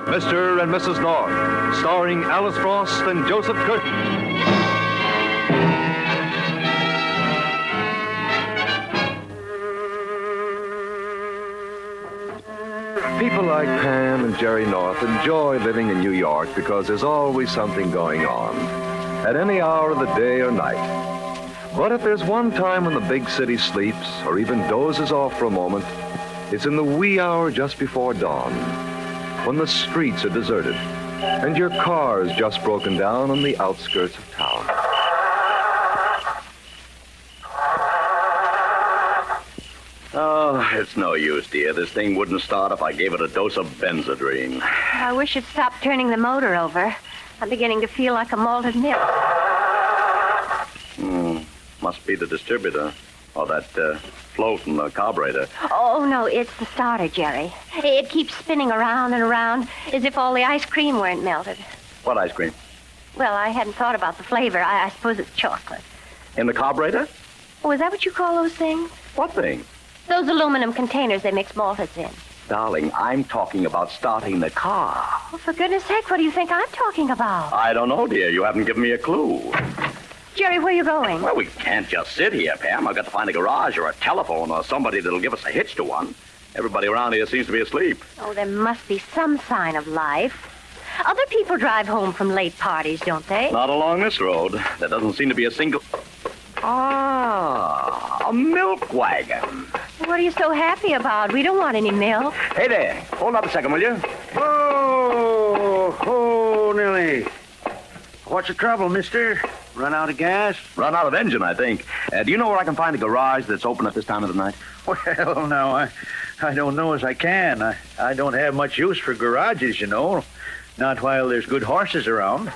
Mr. and Mrs. North, starring Alice Frost and Joseph Curtin. People like Pam and Jerry North enjoy living in New York because there's always something going on, at any hour of the day or night. But if there's one time when the big city sleeps or even dozes off for a moment, it's in the wee hour just before dawn, when the streets are deserted and your car's just broken down on the outskirts of town. Oh, it's no use, dear. This thing wouldn't start if I gave it a dose of Benzedrine. I wish it'd stop turning the motor over. I'm beginning to feel like a malted milk. Must be the distributor. Or that float in the carburetor. Oh, no, it's the starter, Jerry. It keeps spinning around and around as if all the ice cream weren't melted. What ice cream? Well, I hadn't thought about the flavor. I suppose it's chocolate. In the carburetor? Oh, is that what you call those things? What thing? Those aluminum containers they mix malteds in. Darling, I'm talking about starting the car. Well, for goodness sake, what do you think I'm talking about? I don't know, dear. You haven't given me a clue. Jerry, where are you going? Well, we can't just sit here, Pam. I've got to find a garage or a telephone or somebody that'll give us a hitch to one. Everybody around here seems to be asleep. Oh, there must be some sign of life. Other people drive home from late parties, don't they? Not along this road. There doesn't seem to be a single... Ah, a milk wagon. What are you so happy about? We don't want any milk. Hey there. Hold up a second, will you? Oh, Nellie. What's the trouble, mister? Run out of gas? Run out of engine, I think. Do you know where I can find a garage that's open at this time of the night? Well, now, I don't know as I can. I don't have much use for garages, you know. Not while there's good horses around.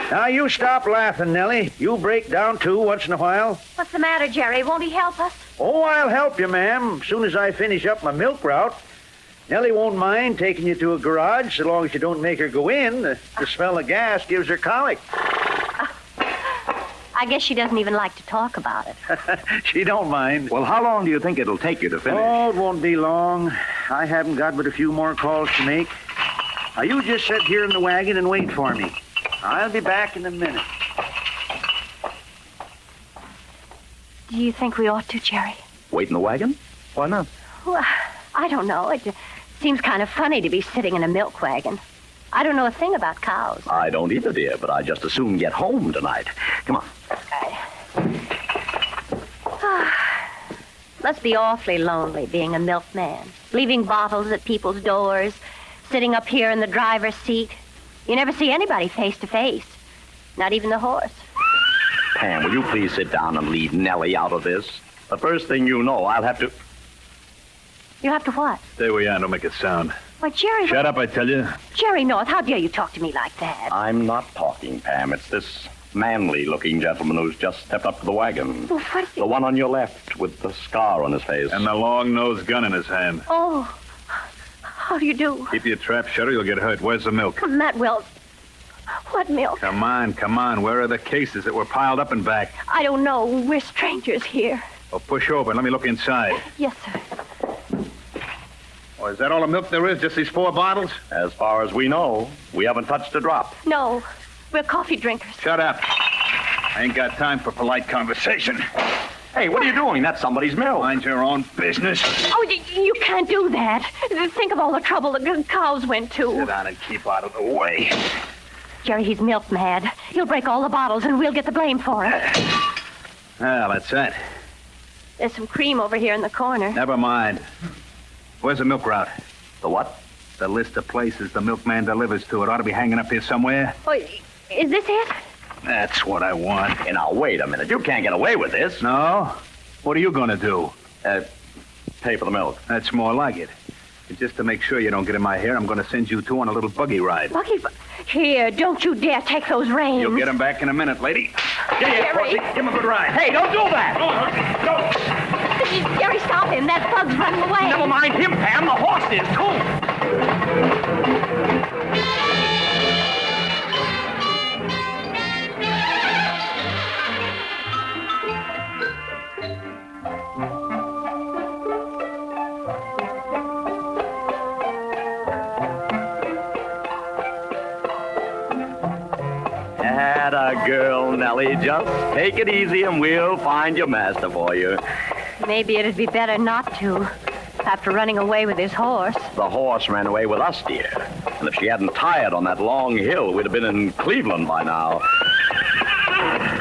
Now, you stop laughing, Nellie. You break down, too, once in a while. What's the matter, Jerry? Won't he help us? Oh, I'll help you, ma'am, as soon as I finish up my milk route. Nellie won't mind taking you to a garage so long as you don't make her go in. The smell of gas gives her colic. I guess she doesn't even like to talk about it. She don't mind. Well, how long do you think it'll take you to finish? Oh, it won't be long. I haven't got but a few more calls to make. Now, you just sit here in the wagon and wait for me. I'll be back in a minute. Do you think we ought to, Jerry? Wait in the wagon? Why not? Well, I don't know. It seems kind of funny to be sitting in a milk wagon. I don't know a thing about cows. I don't either, dear, but I just as soon get home tonight. Come on. Must be awfully lonely being a milkman. Leaving bottles at people's doors, sitting up here in the driver's seat. You never see anybody face to face. Not even the horse. Pam, will you please sit down and leave Nellie out of this? The first thing you know, I'll have to... You have to what? Stay where you are, don't make a sound. Why, Jerry... Shut up, I tell you. Jerry North, how dare you talk to me like that? I'm not talking, Pam. It's this manly-looking gentleman who's just stepped up to the wagon. Well, what is The one on your left with the scar on his face. And the long-nosed gun in his hand. Oh, how do you do? Keep your trap shut or you'll get hurt. Where's the milk? Matt Wells. What milk? Come on. Where are the cases that were piled up and back? I don't know. We're strangers here. Well, push over and let me look inside. Yes, sir. Oh, is that all the milk there is? Just these 4 bottles? As far as we know, we haven't touched a drop. No, we're coffee drinkers. Shut up. I ain't got time for polite conversation. Hey, what are you doing? That's somebody's milk. Mind your own business. Oh, you can't do that. Think of all the trouble the cows went to. Sit down and keep out of the way. Jerry, he's milk mad. He'll break all the bottles and we'll get the blame for it. Well, that's that. There's some cream over here in the corner. Never mind. Where's the milk route? The what? The list of places the milkman delivers to. It ought to be hanging up here somewhere. Oh, is this it? That's what I want. Hey, now, wait a minute. You can't get away with this. No? What are you going to do? Pay for the milk. That's more like it. Just to make sure you don't get in my hair, I'm going to send you 2 on a little buggy ride. Here, don't you dare take those reins. You'll get him back in a minute, lady. Yeah, Jerry. Give him a good ride. Hey, don't do that. Don't. Jerry, stop him. That bug's running away. Never mind him, Pam. The horse is, too. Nellie. Just take it easy and we'll find your master for you. Maybe it'd be better not to, after running away with his horse. The horse ran away with us, dear. And if she hadn't tired on that long hill, we'd have been in Cleveland by now.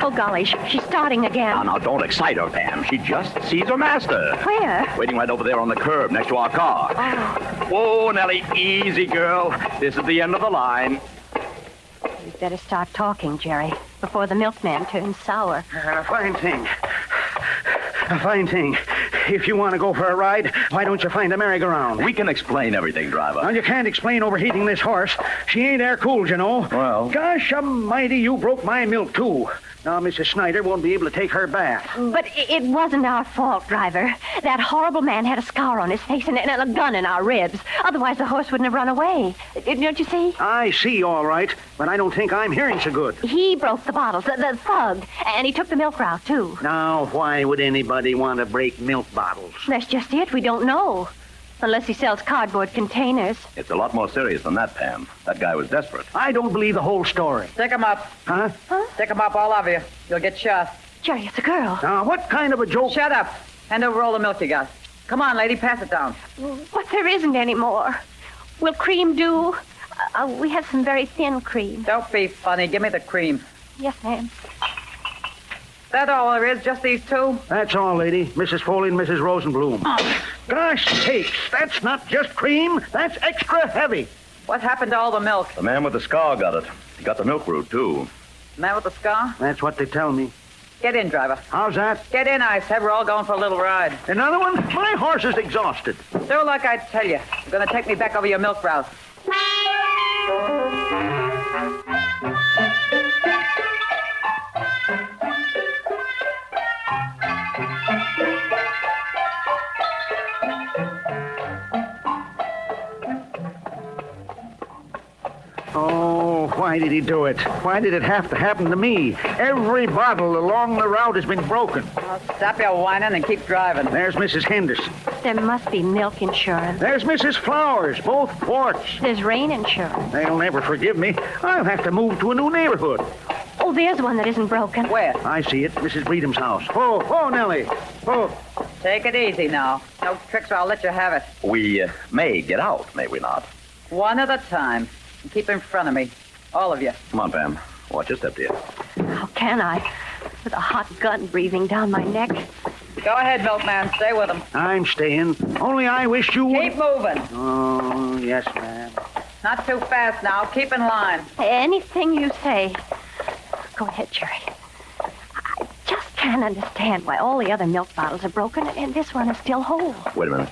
Oh, golly, she's starting again. Now, don't excite her, Pam. She just sees her master. Where? Waiting right over there on the curb next to our car. Oh. Whoa, Nellie, easy, girl. This is the end of the line. We'd better start talking, Jerry, before the milkman turns sour. Fine thing. A fine thing. If you want to go for a ride, why don't you find a merry-go-round? We can explain everything, driver. Well, you can't explain overheating this horse. She ain't air-cooled, you know. Well. Gosh almighty, you broke my milk, too. Now, Mrs. Snyder won't be able to take her bath. But it wasn't our fault, driver. That horrible man had a scar on his face and a gun in our ribs. Otherwise, the horse wouldn't have run away. Don't you see? I see, all right, but I don't think I'm hearing so good. He broke the bottles, the thug, and he took the milk route, too. Now, why would anybody want to break milk bottles? That's just it. We don't know. Unless he sells cardboard containers. It's a lot more serious than that, Pam. That guy was desperate. I don't believe the whole story. Stick 'em up. Huh? Stick 'em up, all of you. You'll get shot. Jerry, it's a girl. Now, what kind of a joke? Shut up. Hand over all the milk you got. Come on, lady, pass it down. But there isn't any more. Will cream do? We have some very thin cream. Don't be funny. Give me the cream. Yes, ma'am. That all there is? Just these two? That's all, lady. Mrs. Foley and Mrs. Rosenblum. Gosh sakes, that's not just cream. That's extra heavy. What happened to all the milk? The man with the scar got it. He got the milk route, too. Man with the scar? That's what they tell me. Get in, driver. How's that? Get in, I said. We're all going for a little ride. Another one? My horse is exhausted. Do like I tell you. You're going to take me back over your milk route. Oh, why did he do it? Why did it have to happen to me? Every bottle along the route has been broken. Well, stop your whining and keep driving. There's Mrs. Henderson. There must be milk insurance. There's Mrs. Flowers, both quarts. There's rain insurance. They'll never forgive me. I'll have to move to a new neighborhood. Oh, there's one that isn't broken. Where? I see it. Mrs. Breedham's house. Oh, Nellie. Oh. Take it easy now. No tricks or I'll let you have it. We may get out, may we not? One at a time. And keep in front of me. All of you. Come on, Pam. Watch your step, dear. How can I? With a hot gun breathing down my neck. Go ahead, milkman. Stay with him. I'm staying. Only I wish you would... Keep moving. Oh, yes, ma'am. Not too fast now. Keep in line. Anything you say. Go ahead, Jerry. I just can't understand why all the other milk bottles are broken and this one is still whole. Wait a minute.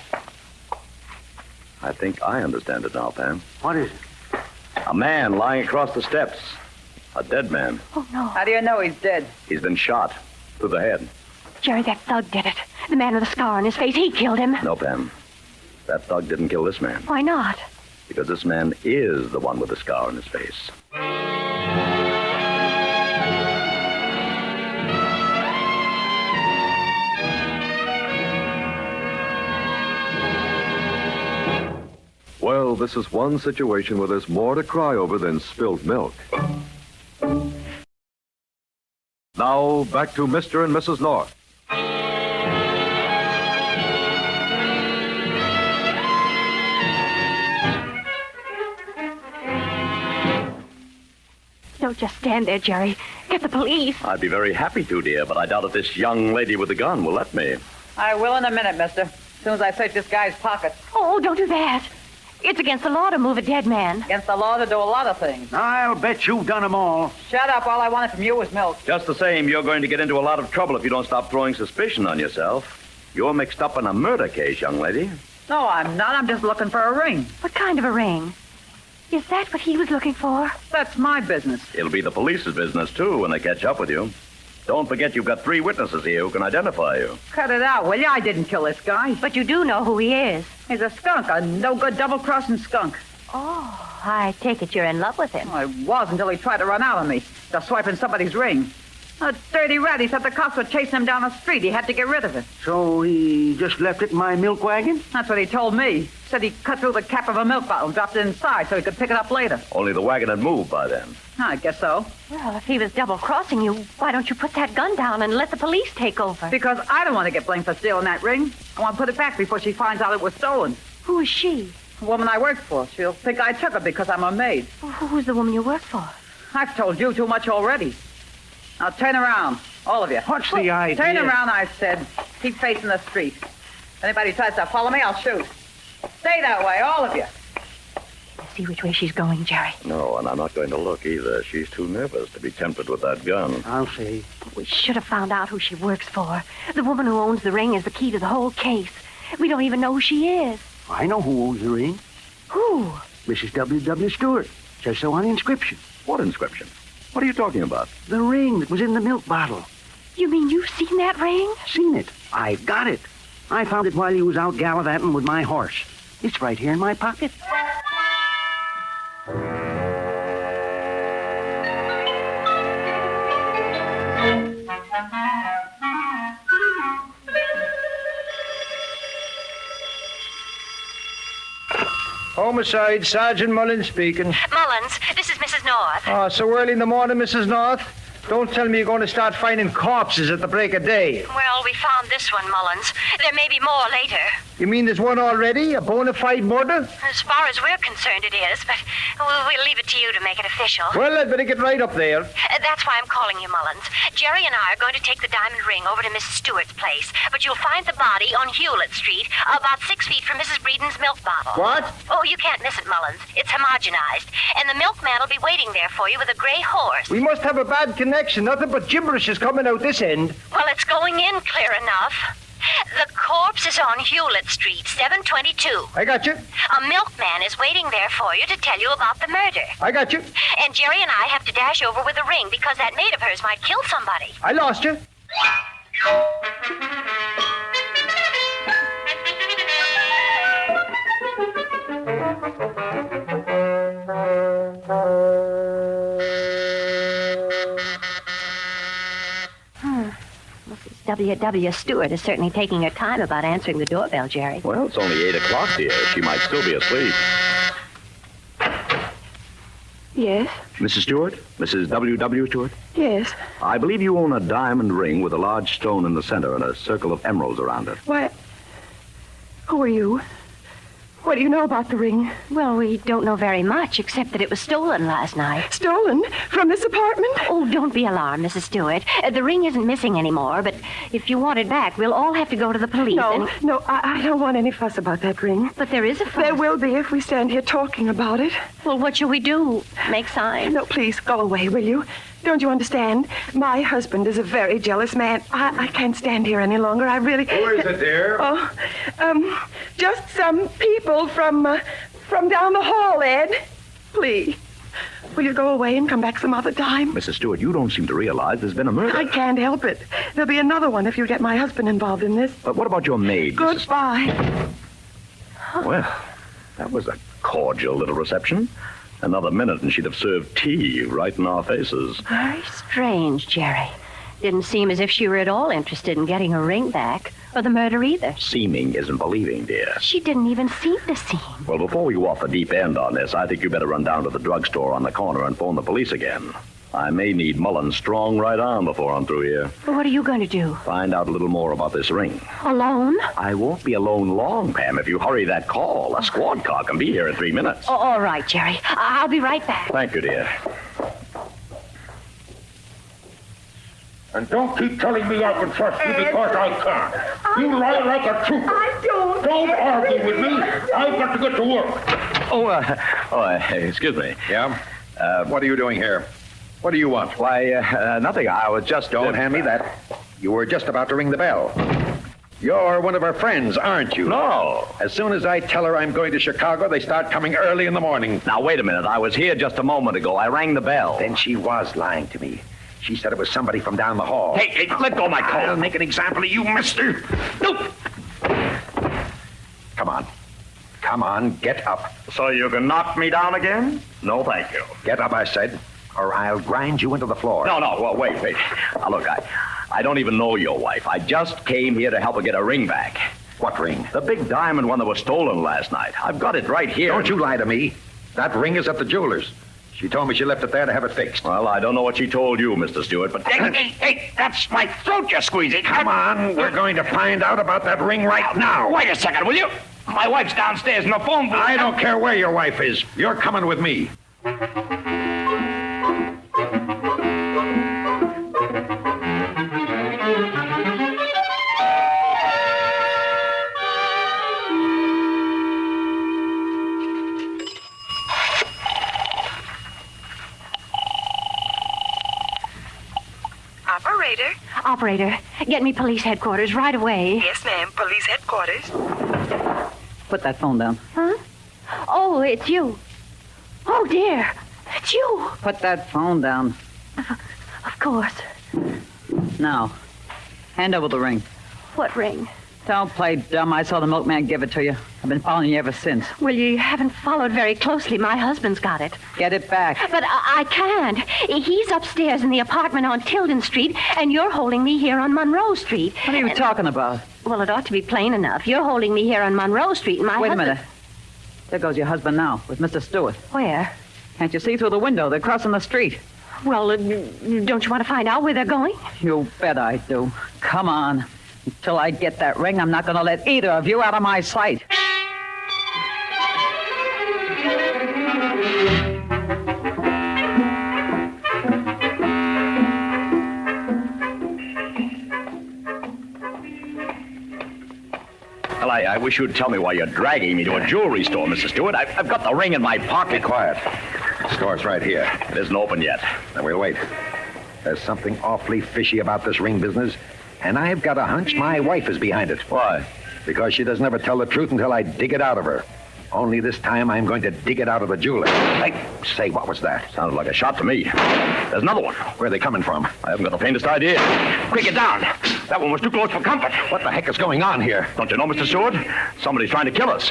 I think I understand it now, Pam. What is it? A man lying across the steps. A dead man. Oh, no. How do you know he's dead? He's been shot through the head. Jerry, that thug did it. The man with the scar on his face, he killed him. No, Pam. That thug didn't kill this man. Why not? Because this man is the one with the scar on his face. Well, this is one situation where there's more to cry over than spilled milk. Now, back to Mr. and Mrs. North. Don't just stand there, Jerry. Get the police. I'd be very happy to, dear, but I doubt if this young lady with the gun will let me. I will in a minute, mister. As soon as I search this guy's pockets. Oh, don't do that. It's against the law to move a dead man. Against the law to do a lot of things. I'll bet you've done them all. Shut up. All I wanted from you was milk. Just the same, you're going to get into a lot of trouble if you don't stop throwing suspicion on yourself. You're mixed up in a murder case, young lady. No, I'm not. I'm just looking for a ring. What kind of a ring? Is that what he was looking for? That's my business. It'll be the police's business, too, when they catch up with you. Don't forget you've got 3 witnesses here who can identify you. Cut it out, will you? I didn't kill this guy. But you do know who he is. He's a skunk, a no-good double-crossing skunk. Oh, I take it you're in love with him. I was until he tried to run out on me. Just swiping somebody's ring. A dirty rat. He said the cops were chasing him down the street. He had to get rid of it. So he just left it in my milk wagon? That's what he told me. said he cut through the cap of a milk bottle and dropped it inside so he could pick it up later. Only the wagon had moved by then. I guess so. Well, if he was double-crossing you, why don't you put that gun down and let the police take over? Because I don't want to get blamed for stealing that ring. I want to put it back before she finds out it was stolen. Who is she? The woman I work for. She'll think I took her because I'm her maid. Who's the woman you work for? I've told you too much already. Now turn around, all of you. What's the idea? Turn around, I said. Keep facing the street. If anybody tries to follow me, I'll shoot. Stay that way, all of you. See which way she's going, Jerry. No, and I'm not going to look either. She's too nervous to be tempted with that gun. I'll see. We should have found out who she works for. The woman who owns the ring is the key to the whole case. We don't even know who she is. I know who owns the ring. Who? Mrs. W. Stewart. Says so on the inscription. What inscription? What are you talking about? The ring that was in the milk bottle. You mean you've seen that ring? Seen it. I've got it. I found it while you was out gallivanting with my horse. It's right here in my pocket. Homicide, Sergeant Mullins speaking. Mullins, this is Mrs. North. Oh, so early in the morning, Mrs. North? Don't tell me you're going to start finding corpses at the break of day. Well, we found this one, Mullins. There may be more later. You mean there's one already? A bona fide murder? As far as we're concerned, it is, but we'll leave it to you to make it official. Well, I'd better get right up there. That's why I'm calling you, Mullins. Jerry and I are going to take the diamond ring over to Mrs. Stewart's place, but you'll find the body on Hewlett Street, about 6 feet from Mrs. Breeden's milk bottle. What? Oh, you can't miss it, Mullins. It's homogenized, and the milkman will be waiting there for you with a gray horse. We must have a bad connection. Nothing but gibberish is coming out this end. Well, it's going in clear enough. The corpse is on Hewlett Street, 722. I got you. A milkman is waiting there for you to tell you about the murder. I got you. And Jerry and I have to dash over with a ring because that maid of hers might kill somebody. I lost you. W. Stewart is certainly taking her time about answering the doorbell, Jerry. Well, it's only 8 o'clock, dear. She might still be asleep. Yes? Mrs. Stewart? Mrs. W. Stewart? Yes. I believe you own a diamond ring with a large stone in the center and a circle of emeralds around it. Why, who are you? What do you know about the ring? Well, we don't know very much, except that it was stolen last night. Stolen? From this apartment? Oh, don't be alarmed, Mrs. Stewart. The ring isn't missing anymore, but if you want it back, we'll all have to go to the police. No, I don't want any fuss about that ring. But there is a fuss. There will be if we stand here talking about it. Well, what shall we do? Make signs? No, please, go away, will you? Don't you understand? My husband is a very jealous man. I can't stand here any longer. I really... Who is it, dear? Oh, just some people from down the hall, Ed. Please. Will you go away and come back some other time? Mrs. Stewart, you don't seem to realize there's been a murder. I can't help it. There'll be another one if you get my husband involved in this. But what about your maid, Mrs. Goodbye. Well, that was a cordial little reception. Another minute and she'd have served tea right in our faces. Very strange, Jerry. Didn't seem as if she were at all interested in getting her ring back, or the murder either. Seeming isn't believing, dear. She didn't even seem to seem. Well, before we go off the deep end on this, I think you better run down to the drugstore on the corner and phone the police again. I may need Mullen's strong right arm before I'm through here. Well, what are you going to do? Find out a little more about this ring. Alone? I won't be alone long, Pam, if you hurry that call. A squad car can be here in 3 minutes. Oh, all right, Jerry. I'll be right back. Thank you, dear. And don't keep telling me I can trust you because I can't. You lie like a trooper. I don't. Don't argue with me. I've got to get to work. Excuse me. Yeah? What are you doing here? What do you want? Why, nothing. I was just... Don't hand me that. You were just about to ring the bell. You're one of our friends, aren't you? No. As soon as I tell her I'm going to Chicago, they start coming early in the morning. Now, wait a minute. I was here just a moment ago. I rang the bell. Then she was lying to me. She said it was somebody from down the hall. Hey, let go of my coat. I'll make an example of you, mister. No. Come on. Come on, get up. So you can knock me down again? No, thank you. Get up, I said, or I'll grind you into the floor. No, well, wait. Now, look, I don't even know your wife. I just came here to help her get her ring back. What ring? The big diamond one that was stolen last night. I've got it right here. Don't you lie to me. That ring is at the jeweler's. She told me she left it there to have it fixed. Well, I don't know what she told you, Mr. Stewart, but... Hey, that's my throat you're squeezing. Come on, we're going to find out about that ring right now. Wait a second, will you? My wife's downstairs in the phone booth. I don't care where your wife is. You're coming with me. Operator, get me police headquarters right away. Yes, ma'am. Police headquarters. Put that phone down. Huh? Oh, it's you. Oh, dear. It's you. Put that phone down. Of course. Now, hand over the ring. What ring? Don't play dumb. I saw the milkman give it to you. I've been following you ever since. Well, you haven't followed very closely. My husband's got it. Get it back. But I can't. He's upstairs in the apartment on Tilden Street, and you're holding me here on Monroe Street. What are you talking about? Well, it ought to be plain enough. You're holding me here on Monroe Street, and my Wait a husband... minute. There goes your husband now, with Mr. Stewart. Where? Can't you see through the window? They're crossing the street. Well, don't you want to find out where they're going? You bet I do. Come on. Until I get that ring, I'm not going to let either of you out of my sight. Well, I wish you'd tell me why you're dragging me to a jewelry store, Mr. Stewart. I've got the ring in my pocket. Be quiet. The store's right here. It isn't open yet. Then we'll wait. There's something awfully fishy about this ring business, and I've got a hunch my wife is behind it. Why? Because she doesn't ever tell the truth until I dig it out of her. Only this time I'm going to dig it out of the jeweler. Hey, say, what was that? Sounded like a shot to me. There's another one. Where are they coming from? I haven't got the faintest idea. Quick, get down. That one was too close for comfort. What the heck is going on here? Don't you know, Mr. Stewart? Somebody's trying to kill us.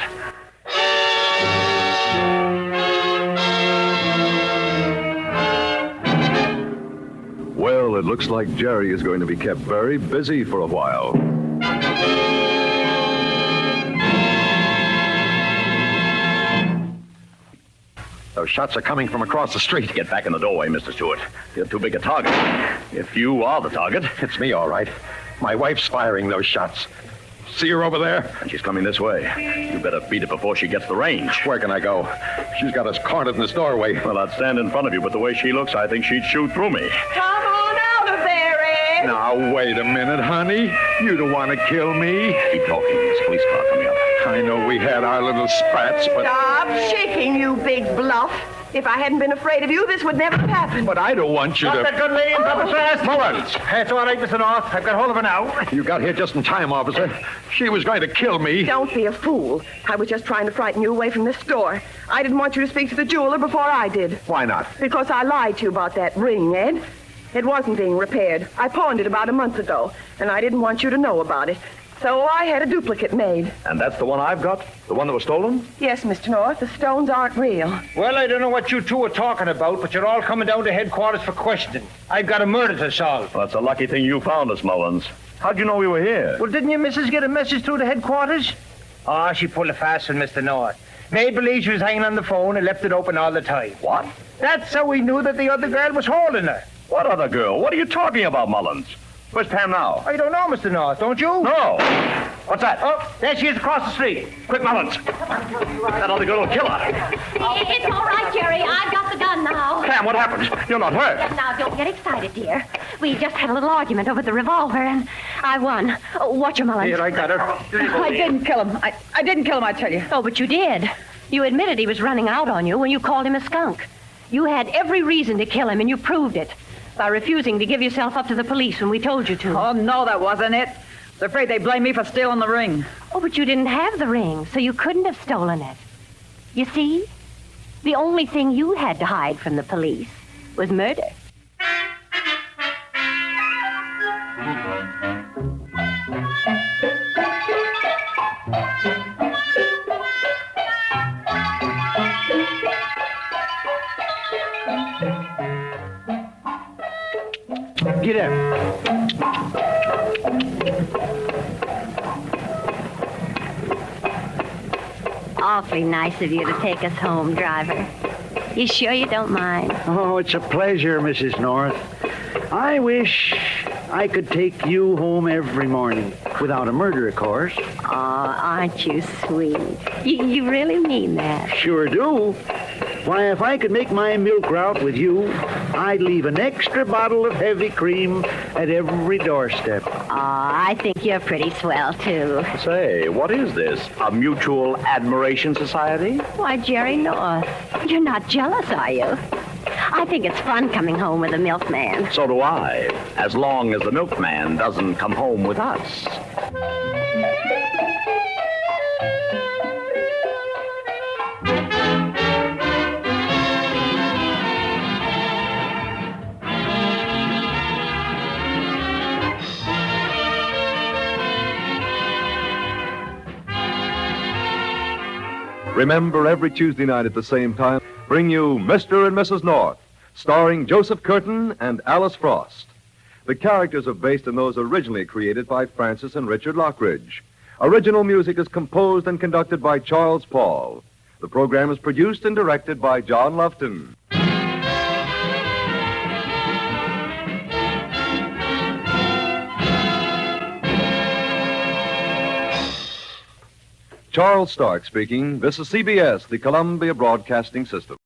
Well, it looks like Jerry is going to be kept very busy for a while. Those shots are coming from across the street. Get back in the doorway, Mr. Stewart. You're too big a target. If you are the target. It's me, all right. My wife's firing those shots. See her over there? And she's coming this way. You better beat it before she gets the range. Where can I go? She's got us cornered in this doorway. Well, I'd stand in front of you, but the way she looks, I think she'd shoot through me. Come on out of there, Ed. Now, wait a minute, honey. You don't want to kill me. Keep talking. There's a police car coming up. I know we had our little spats, but... Stop shaking, you big bluff. If I hadn't been afraid of you, this would never have happened. But I don't want you to... Stop that good lady and drop it fast. Mullins! It's all right, Mr. North. I've got hold of her now. You got here just in time, officer. She was going to kill me. Don't be a fool. I was just trying to frighten you away from this store. I didn't want you to speak to the jeweler before I did. Why not? Because I lied to you about that ring, Ed. It wasn't being repaired. I pawned it about a month ago, and I didn't want you to know about it. So I had a duplicate made. And that's the one I've got? The one that was stolen? Yes, Mr. North, the stones aren't real. Well, I don't know what you two are talking about, but you're all coming down to headquarters for questioning. I've got a murder to solve. Well, that's a lucky thing you found us, Mullins. How'd you know we were here? Well, didn't your missus get a message through the headquarters? Oh, she pulled a fast one, Mr. North. Made believe she was hanging on the phone and left it open all the time. What? That's how we knew that the other girl was holding her. What other girl? What are you talking about, Mullins? Where's Pam now? I don't know, Mr. North, don't you? No. What's that? Oh, there she is across the street. Quick, Mullins. That other girl will kill her. It's all right, Jerry. I've got the gun now. Pam, what happened? You're not hurt. Now, don't get excited, dear. We just had a little argument over the revolver, and I won. Oh, watch your Mullins. Here, I got her. I didn't kill him. I didn't kill him, I tell you. Oh, but you did. You admitted he was running out on you when you called him a skunk. You had every reason to kill him, and you proved it by refusing to give yourself up to the police when we told you to. Oh, no, that wasn't it. I was afraid they'd blame me for stealing the ring. Oh, but you didn't have the ring, so you couldn't have stolen it. You see? The only thing you had to hide from the police was murder. Get up. awfully nice of you to take us home, driver. You sure you don't mind? Oh, it's a pleasure, Mrs. North. I wish I could take you home every morning. Without a murder, of course. Oh, aren't you sweet? You really mean that? Sure do. Why, if I could make my milk route with you, I'd leave an extra bottle of heavy cream at every doorstep. Oh, I think you're pretty swell, too. Say, what is this? A mutual admiration society? Why, Jerry North, you're not jealous, are you? I think it's fun coming home with a milkman. So do I, as long as the milkman doesn't come home with us. Remember, every Tuesday night at the same time, bring you Mr. and Mrs. North, starring Joseph Curtin and Alice Frost. The characters are based on those originally created by Francis and Richard Lockridge. Original music is composed and conducted by Charles Paul. The program is produced and directed by John Lufton. Charles Stark speaking. This is CBS, the Columbia Broadcasting System.